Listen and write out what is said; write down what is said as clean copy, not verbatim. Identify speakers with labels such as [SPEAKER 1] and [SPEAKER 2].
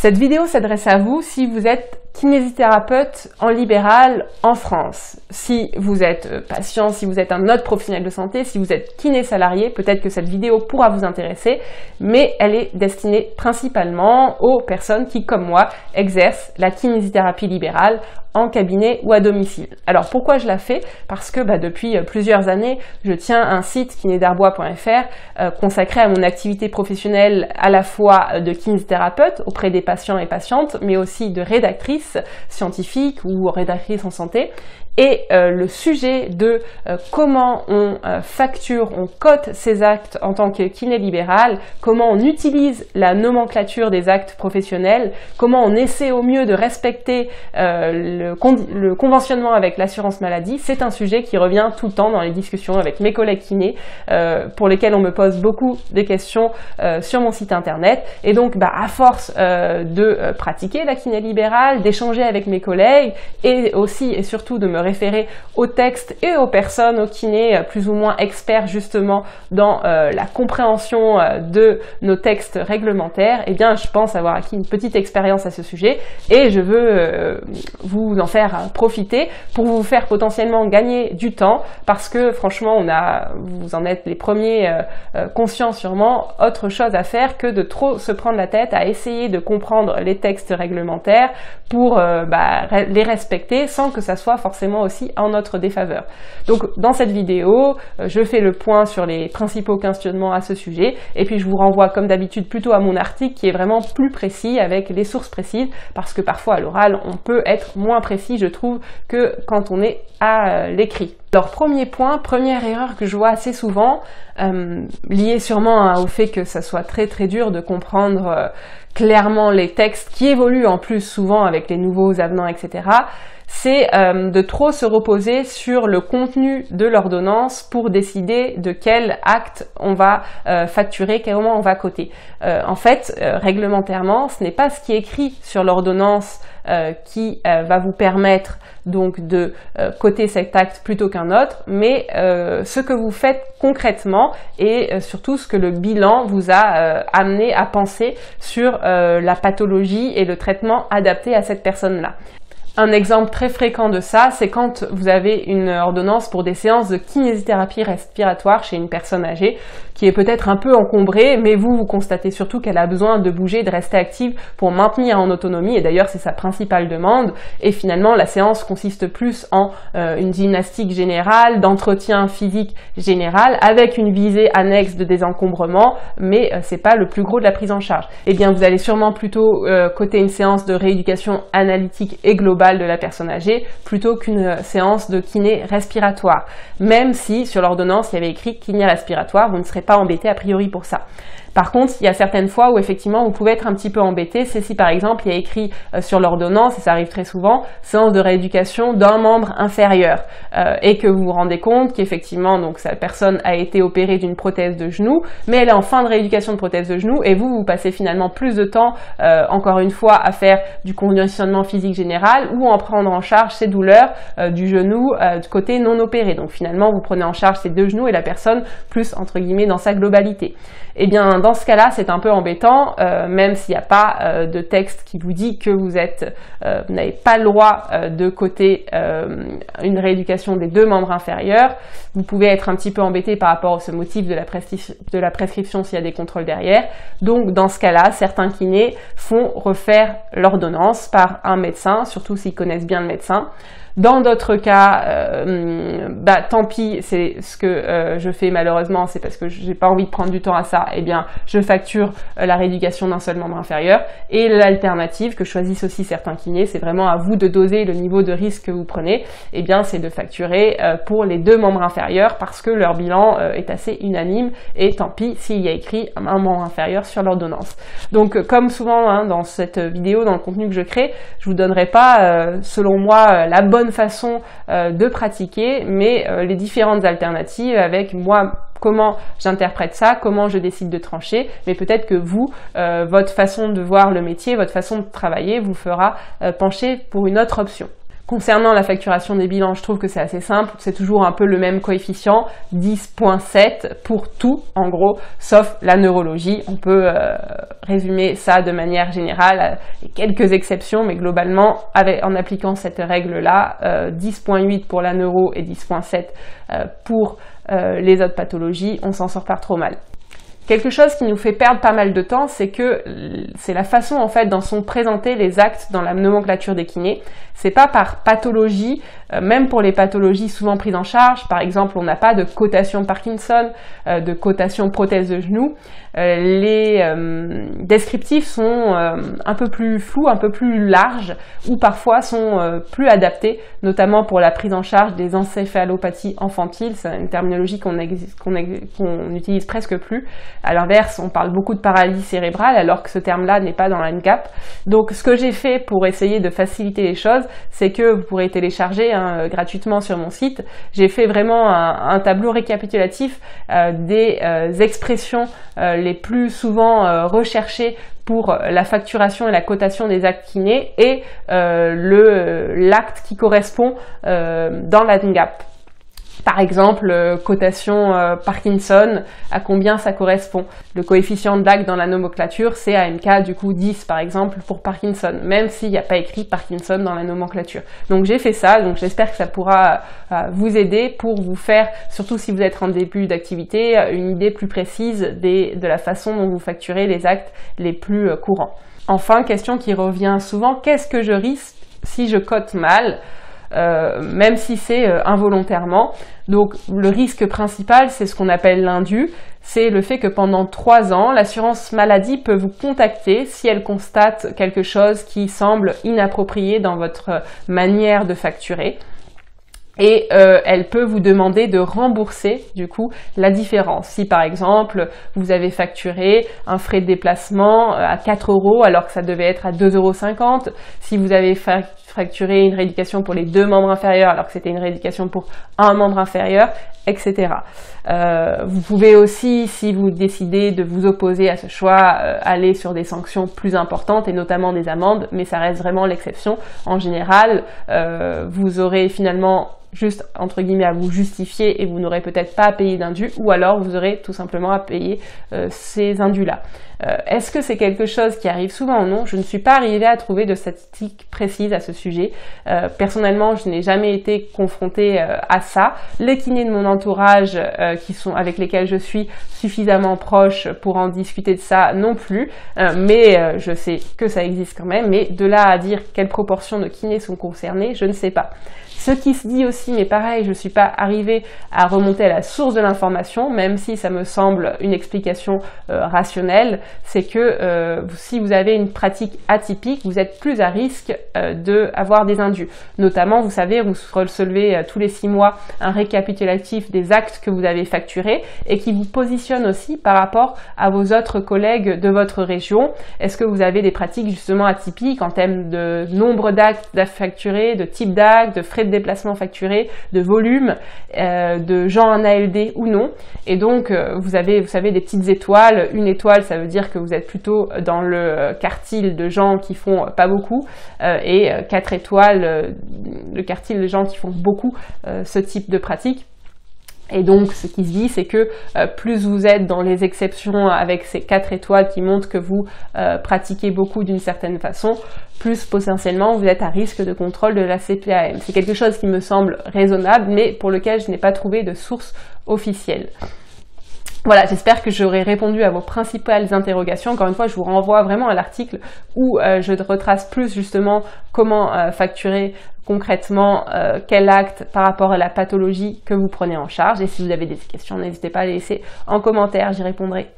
[SPEAKER 1] Cette vidéo s'adresse à vous si vous êtes kinésithérapeute en libéral en France. Si vous êtes patient, si vous êtes un autre professionnel de santé, si vous êtes kiné salarié, peut-être que cette vidéo pourra vous intéresser, mais elle est destinée principalement aux personnes qui, comme moi, exercent la kinésithérapie libérale en cabinet ou à domicile. Alors pourquoi je la fais? Parce que depuis plusieurs années, je tiens un site kinédarbois.fr consacré à mon activité professionnelle à la fois de kinésithérapeute auprès des patients et patientes, mais aussi de rédactrice scientifique ou rédactrice en santé. Et le sujet de comment on facture, on cote ses actes en tant que kiné libéral, comment on utilise la nomenclature des actes professionnels, comment on essaie au mieux de respecter le conventionnement avec l'assurance maladie, c'est un sujet qui revient tout le temps dans les discussions avec mes collègues kinés, pour lesquels on me pose beaucoup de questions sur mon site internet. Et donc, à force de pratiquer la kiné libérale, d'échanger avec mes collègues et aussi et surtout de me référer aux textes et aux personnes, aux kinés plus ou moins experts justement dans la compréhension de nos textes réglementaires, eh bien je pense avoir acquis une petite expérience à ce sujet et je veux vous en faire profiter pour vous faire potentiellement gagner du temps parce que franchement vous en êtes les premiers conscients sûrement, autre chose à faire que de trop se prendre la tête à essayer de comprendre les textes réglementaires pour les respecter sans que ça soit forcément aussi en notre défaveur. Donc dans cette vidéo, je fais le point sur les principaux questionnements à ce sujet et puis je vous renvoie comme d'habitude plutôt à mon article qui est vraiment plus précis avec les sources précises parce que parfois à l'oral on peut être moins précis je trouve que quand on est à l'écrit. Alors premier point, première erreur que je vois assez souvent, liée sûrement au fait que ça soit très dur de comprendre clairement les textes qui évoluent en plus souvent avec les nouveaux avenants, etc., c'est de trop se reposer sur le contenu de l'ordonnance pour décider de quel acte on va facturer, comment on va coter. En fait, réglementairement, ce n'est pas ce qui est écrit sur l'ordonnance qui va vous permettre donc de coter cet acte plutôt qu'un autre, mais ce que vous faites concrètement et surtout ce que le bilan vous a amené à penser sur la pathologie et le traitement adapté à cette personne-là. Un exemple très fréquent de ça, c'est quand vous avez une ordonnance pour des séances de kinésithérapie respiratoire chez une personne âgée qui est peut-être un peu encombrée, mais vous constatez surtout qu'elle a besoin de bouger, de rester active pour maintenir en autonomie, et d'ailleurs c'est sa principale demande, et finalement la séance consiste plus en une gymnastique générale, d'entretien physique général, avec une visée annexe de désencombrement, mais c'est pas le plus gros de la prise en charge. Eh bien vous allez sûrement plutôt coter une séance de rééducation analytique et globale de la personne âgée plutôt qu'une séance de kiné respiratoire. Même si sur l'ordonnance il y avait écrit kiné respiratoire, vous ne serez pas embêté a priori pour ça. Par contre, il y a certaines fois où effectivement vous pouvez être un petit peu embêté, c'est si par exemple il y a écrit sur l'ordonnance, et ça arrive très souvent, séance de rééducation d'un membre inférieur, et que vous vous rendez compte qu'effectivement donc cette personne a été opérée d'une prothèse de genou, mais elle est en fin de rééducation de prothèse de genou, et vous passez finalement plus de temps, encore une fois, à faire du conditionnement physique général ou en prendre en charge ces douleurs du genou du côté non opéré. Donc finalement vous prenez en charge ces deux genoux et la personne plus entre guillemets dans sa globalité. Eh bien dans ce cas-là c'est un peu embêtant, même s'il n'y a pas de texte qui vous dit que vous n'avez pas le droit de coter une rééducation des deux membres inférieurs. Vous pouvez être un petit peu embêté par rapport à ce motif de la prescription s'il y a des contrôles derrière. Donc dans ce cas-là, certains kinés font refaire l'ordonnance par un médecin, surtout s'ils connaissent bien le médecin. Dans d'autres cas, tant pis, c'est ce que je fais malheureusement, c'est parce que j'ai pas envie de prendre du temps à ça, eh bien je facture la rééducation d'un seul membre inférieur. Et l'alternative que choisissent aussi certains kinés, c'est vraiment à vous de doser le niveau de risque que vous prenez, eh bien c'est de facturer pour les deux membres inférieurs parce que leur bilan est assez unanime et tant pis s'il y a écrit un membre inférieur sur l'ordonnance. Donc comme souvent dans cette vidéo, dans le contenu que je crée, je vous donnerai pas selon moi la bonne façon de pratiquer, mais les différentes alternatives avec moi, comment j'interprète ça, comment je décide de trancher, mais peut-être que vous, votre façon de voir le métier, votre façon de travailler vous fera pencher pour une autre option. Concernant la facturation des bilans, je trouve que c'est assez simple, c'est toujours un peu le même coefficient, 10,7 pour tout, en gros, sauf la neurologie. On peut résumer ça de manière générale, et quelques exceptions, mais globalement, en appliquant cette règle-là, 10,8 pour la neuro et 10,7 pour les autres pathologies, on s'en sort pas trop mal. Quelque chose qui nous fait perdre pas mal de temps, c'est que c'est la façon en fait dont sont présentés les actes dans la nomenclature des kinés. C'est pas par pathologie, même pour les pathologies souvent prises en charge. Par exemple, on n'a pas de cotation Parkinson, de cotation prothèse de genou. Les descriptifs sont un peu plus flous, un peu plus larges, ou parfois sont plus adaptés, notamment pour la prise en charge des encéphalopathies infantiles. C'est une terminologie qu'on n'utilise presque plus. À l'inverse, on parle beaucoup de paralysie cérébrale, alors que ce terme-là n'est pas dans la NGAP. Donc, ce que j'ai fait pour essayer de faciliter les choses, c'est que vous pourrez télécharger gratuitement sur mon site. J'ai fait vraiment un tableau récapitulatif des expressions les plus souvent recherchées pour la facturation et la cotation des actes kinés et l'acte qui correspond dans la NGAP. Par exemple, cotation Parkinson, à combien ça correspond? Le coefficient d'acte dans la nomenclature, c'est AMK, du coup 10 par exemple pour Parkinson, même s'il n'y a pas écrit Parkinson dans la nomenclature. Donc j'ai fait ça, donc j'espère que ça pourra vous aider pour vous faire, surtout si vous êtes en début d'activité, une idée plus précise de la façon dont vous facturez les actes les plus courants. Enfin, question qui revient souvent, qu'est-ce que je risque si je cote mal? Même si c'est involontairement. Donc le risque principal, c'est ce qu'on appelle l'indu, c'est le fait que pendant 3 ans, l'assurance maladie peut vous contacter si elle constate quelque chose qui semble inapproprié dans votre manière de facturer. Et elle peut vous demander de rembourser du coup la différence. Si par exemple vous avez facturé un frais de déplacement à 4 € alors que ça devait être à 2,50 €, si vous avez facturé une rééducation pour les 2 membres inférieurs alors que c'était une rééducation pour un membre inférieur, etc. Vous pouvez aussi, si vous décidez de vous opposer à ce choix, aller sur des sanctions plus importantes et notamment des amendes, mais ça reste vraiment l'exception. En général, vous aurez finalement juste entre guillemets à vous justifier et vous n'aurez peut-être pas à payer d'indu, ou alors vous aurez tout simplement à payer ces indus-là. Est-ce que c'est quelque chose qui arrive souvent ou non? Je ne suis pas arrivée à trouver de statistiques précises à ce sujet. Personnellement, je n'ai jamais été confrontée à ça. Les kinés de mon entourage avec lesquels je suis suffisamment proche pour en discuter de ça non plus, mais je sais que ça existe quand même, mais de là à dire quelle proportion de kinés sont concernés, je ne sais pas. Ce qui se dit aussi, mais pareil, je ne suis pas arrivée à remonter à la source de l'information, même si ça me semble une explication rationnelle, c'est que si vous avez une pratique atypique, vous êtes plus à risque d'avoir des indus. Notamment, vous savez, vous recevez tous les 6 mois un récapitulatif des actes que vous avez facturés et qui vous positionne aussi par rapport à vos autres collègues de votre région. Est-ce que vous avez des pratiques justement atypiques en termes de nombre d'actes à facturer, de type d'actes, de frais de déplacement facturés, de volume, de gens en ALD ou non. Et donc, vous avez, vous savez, des petites étoiles. Une étoile, ça veut dire que vous êtes plutôt dans le quartile de gens qui font pas beaucoup, et 4 étoiles, le quartile de gens qui font beaucoup ce type de pratique. Et donc, ce qui se dit, c'est que plus vous êtes dans les exceptions avec ces 4 étoiles qui montrent que vous pratiquez beaucoup d'une certaine façon, plus potentiellement vous êtes à risque de contrôle de la CPAM. C'est quelque chose qui me semble raisonnable, mais pour lequel je n'ai pas trouvé de source officielle. Voilà, j'espère que j'aurai répondu à vos principales interrogations. Encore une fois, je vous renvoie vraiment à l'article où je retrace plus justement comment facturer concrètement quel acte par rapport à la pathologie que vous prenez en charge. Et si vous avez des questions, n'hésitez pas à les laisser en commentaire, j'y répondrai.